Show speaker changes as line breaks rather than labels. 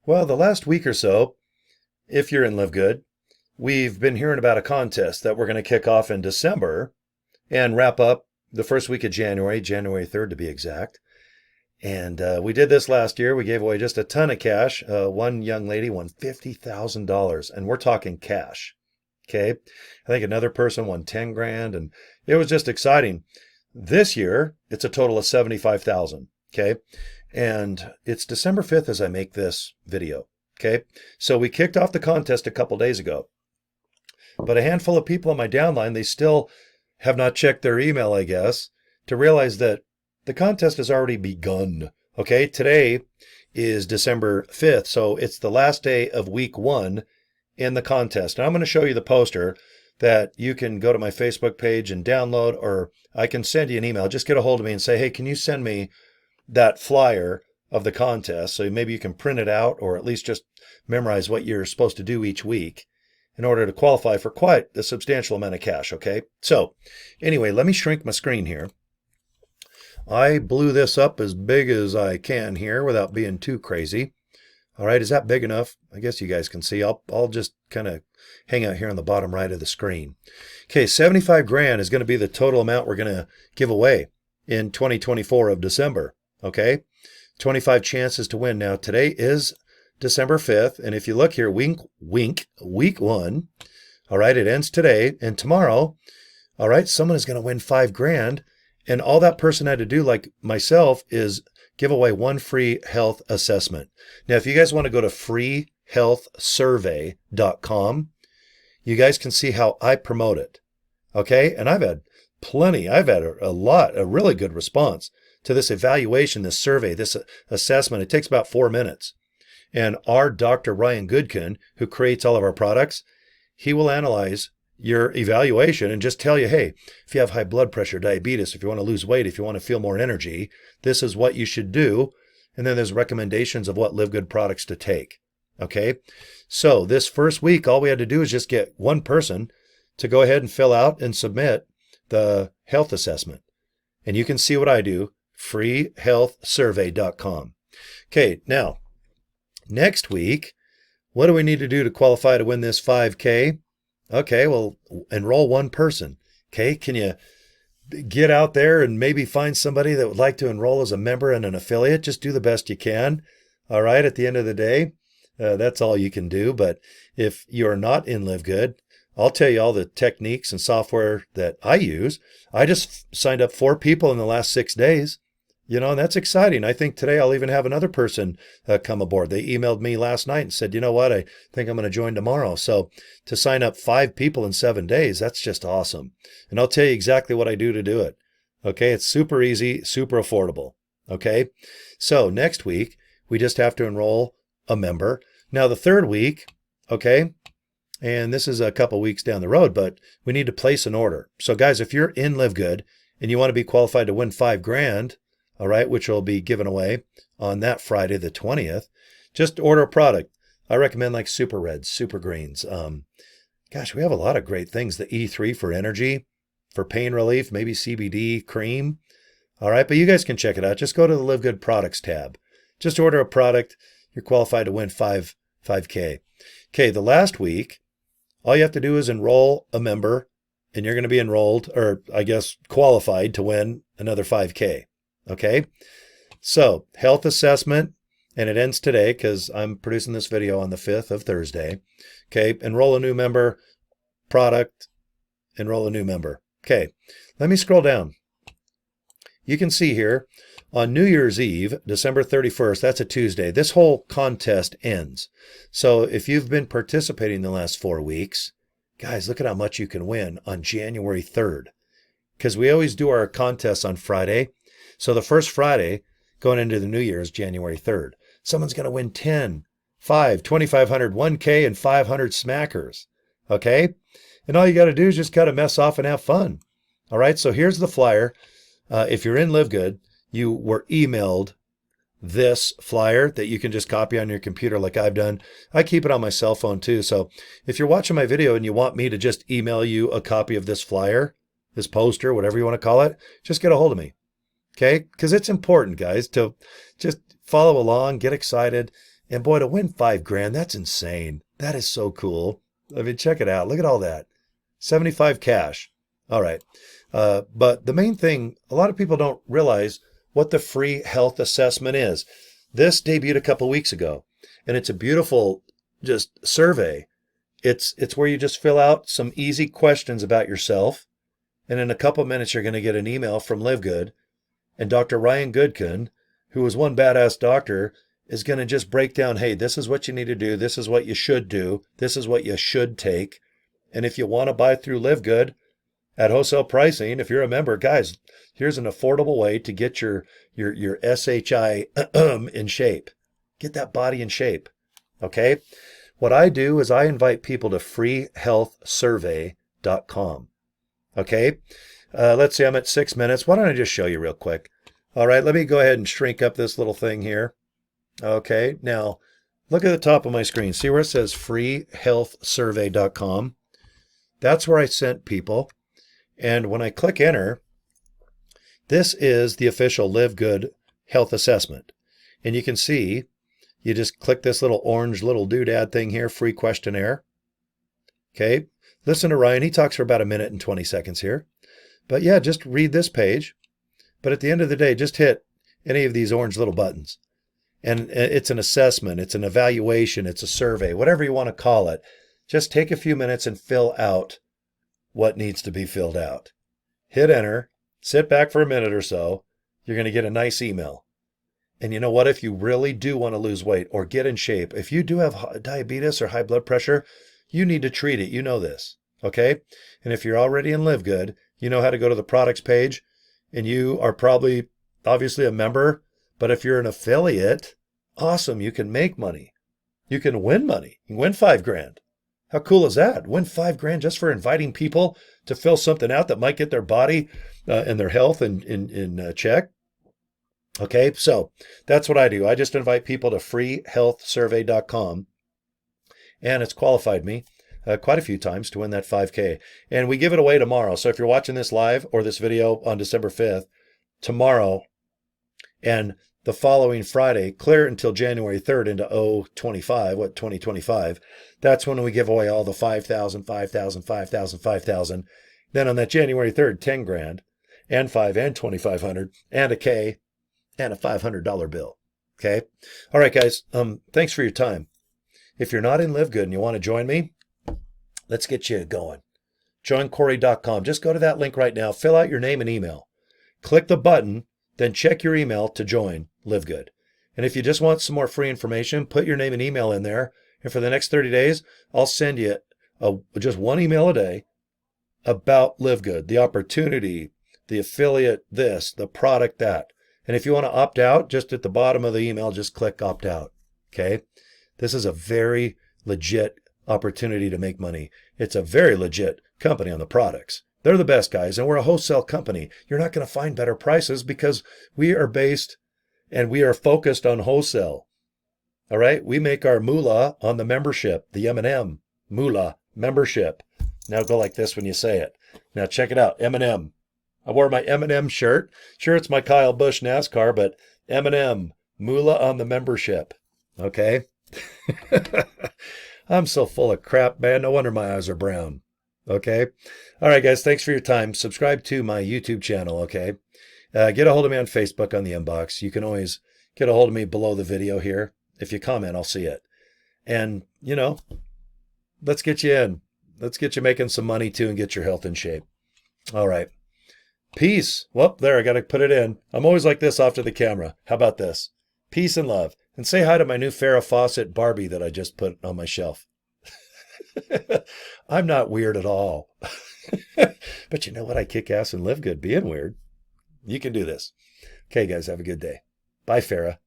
Well, the last week or so, if you're in Live Good, we've been hearing about a contest that we're going to kick off in December and wrap up the first week of January, January 3rd to be exact. And we did this last year. We gave away just a ton of cash. One young lady won $50,000, and we're talking cash. Okay. I think another person won 10 grand, and it was just exciting. This year, it's a total of 75,000. Okay. And it's December 5th as I make this video. Okay. So we kicked off the contest a couple days ago, but a handful of people on my downline, they still have not checked their email, I guess, to realize that the contest has already begun. Okay. Today is December 5th. So it's the last day of week 1 in the contest. And I'm going to show you the poster that you can go to my Facebook page and download, or I can send you an email. Just get a hold of me and say, hey, can you send me that flyer of the contest? So maybe you can print it out, or at least just memorize what you're supposed to do each week in order to qualify for quite a substantial amount of cash. Okay. So anyway, let me shrink my screen here. I blew this up as big as I can here without being too crazy. All right. Is that big enough? I guess you guys can see. I'll just kind of hang out here on the bottom right of the screen. Okay. 75 grand is going to be the total amount we're going to give away in 2024 of December. Okay. 25 chances to win. Now, today is December 5th. And if you look here, wink, wink, week 1. All right. It ends today. And tomorrow, all right, someone is going to win 5 grand. And all that person had to do, like myself, is give away one free health assessment. Now, if you guys want to go to freehealthsurvey.com, you guys can see how I promote it. Okay. And I've had a really good response to this evaluation, this survey, this assessment. It takes about 4 minutes. And our Dr. Ryan Goodkin, who creates all of our products, he will analyze your evaluation and just tell you, hey, if you have high blood pressure, diabetes, if you want to lose weight, if you want to feel more energy, this is what you should do. And then there's recommendations of what Live Good products to take. Okay. So this first week, all we had to do is just get one person to go ahead and fill out and submit the health assessment. And you can see what I do, freehealthsurvey.com. Okay. Now, next week, what do we need to do to qualify to win this 5K? Okay, well, enroll one person. Okay, can you get out there and maybe find somebody that would like to enroll as a member and an affiliate? Just do the best you can. All right, at the end of the day, that's all you can do. But if you're not in Live Good, I'll tell you all the techniques and software that I use. I just signed up 4 people in the last 6 days. And that's exciting. I think today I'll even have another person come aboard. They emailed me last night and said, you know what, I think I'm going to join tomorrow. So to sign up 5 people in 7 days, that's just awesome. And I'll tell you exactly what I do to do it. Okay. It's super easy, super affordable. Okay. So next week, we just have to enroll a member. Now the third week, okay, and this is a couple weeks down the road, but we need to place an order. So guys, if you're in Live Good and you want to be qualified to win 5 grand, all right, which will be given away on that Friday, the 20th. Just order a product. I recommend like Super Reds, Super Greens. Gosh, we have a lot of great things. The E3 for energy, for pain relief, maybe CBD cream. All right, but you guys can check it out. Just go to the Live Good Products tab. Just order a product. You're qualified to win 5K. Okay, the last week, all you have to do is enroll a member, and you're going to be enrolled, or I guess qualified to win another 5K. Okay, so health assessment, and it ends today because I'm producing this video on the 5th of Thursday. Okay, enroll a new member, product, enroll a new member. Okay, let me scroll down. You can see here on New Year's Eve, December 31st, that's a Tuesday, this whole contest ends. So if you've been participating the last 4 weeks, guys, look at how much you can win on January 3rd. Because we always do our contests on Friday. So the first Friday going into the new year is January 3rd. Someone's going to win 10, 5, 2,500, 1K, and 500 smackers. Okay? And all you got to do is just kind of mess off and have fun. All right? So here's the flyer. If you're in Live Good, you were emailed this flyer that you can just copy on your computer like I've done. I keep it on my cell phone too. So if you're watching my video and you want me to just email you a copy of this flyer, this poster, whatever you want to call it, just get a hold of me. Okay, because it's important, guys, to just follow along, get excited, And boy, to win $5,000, that's insane. That is so cool. I mean, check it out. Look at all that. 75 cash. All right. But the main thing, a lot of people don't realize what the free health assessment is. This debuted a couple weeks ago, and it's a beautiful just survey. It's where you just fill out some easy questions about yourself, and in a couple minutes you're going to get an email from LiveGood, and Dr. Ryan Goodkin, who is one badass doctor, is going to just break down, hey, this is what you need to do, this is what you should do, this is what you should take. And if you want to buy through LiveGood at wholesale pricing, if you're a member, guys, here's an affordable way to get your SHI in shape. Get that body in shape. Okay? What I do is I invite people to freehealthsurvey.com. Okay? Let's see, I'm at 6 minutes. Why don't I just show you real quick? All right, let me go ahead and shrink up this little thing here. Okay, now look at the top of my screen. See where it says freehealthsurvey.com? That's where I sent people. And when I click enter, this is the official LiveGood health assessment. And you can see, you just click this little orange little doodad thing here, free questionnaire. Okay, listen to Ryan. He talks for about 1 minute and 20 seconds here. But yeah, just read this page. But at the end of the day, just hit any of these orange little buttons. And it's an assessment, it's an evaluation, it's a survey, whatever you want to call it. Just take a few minutes and fill out what needs to be filled out. Hit enter, sit back for a minute or so. You're going to get a nice email. And you know what? If you really do want to lose weight or get in shape, if you do have diabetes or high blood pressure, you need to treat it. You know this, okay? And if you're already in LiveGood, you know how to go to the products page, and you are probably obviously a member. But if you're an affiliate, awesome, you can make money. You can win money. You can win $5,000. How cool is that? Win $5,000 just for inviting people to fill something out that might get their body and their health in check. Okay, so that's what I do. I just invite people to freehealthsurvey.com, and it's qualified me quite a few times to win that 5K. And we give it away tomorrow. So if you're watching this live or this video on December 5th, tomorrow and the following Friday, clear until January 3rd into 2025, that's when we give away all the 5,000, 5,000, 5,000, 5,000. Then on that January 3rd, 10 grand and 5 and 2,500 and a K and a $500 bill. Okay. All right, guys. Thanks for your time. If you're not in LiveGood and you want to join me, let's get you going. Joincory.com. Just go to that link right now. Fill out your name and email. Click the button. Then check your email to join LiveGood. And if you just want some more free information, put your name and email in there. And for the next 30 days, I'll send you just one email a day about LiveGood, the opportunity, the affiliate this, the product that. And if you want to opt out, just at the bottom of the email, just click opt out. Okay? This is a very legit opportunity to make money. It's a very legit company on the products. They're the best, guys, and we're a wholesale company. You're not going to find better prices because we are based and we are focused on wholesale. All right? We make our moolah on the membership, the M&M, moolah, membership. Now go like this when you say it. Now check it out, M&M. I wore my M&M shirt. Sure, it's my Kyle Busch NASCAR, but M&M, moolah on the membership. Okay? I'm so full of crap, man. No wonder my eyes are brown. Okay. All right, guys. Thanks for your time. Subscribe to my YouTube channel. Okay. Get a hold of me on Facebook on the inbox. You can always get a hold of me below the video here. If you comment, I'll see it. And, let's get you in. Let's get you making some money too and get your health in shape. All right. Peace. Well, there, I got to put it in. I'm always like this off to the camera. How about this? Peace and love. And say hi to my new Farrah Fawcett Barbie that I just put on my shelf. I'm not weird at all. But you know what? I kick ass and live good being weird. You can do this. Okay, guys, have a good day. Bye, Farrah.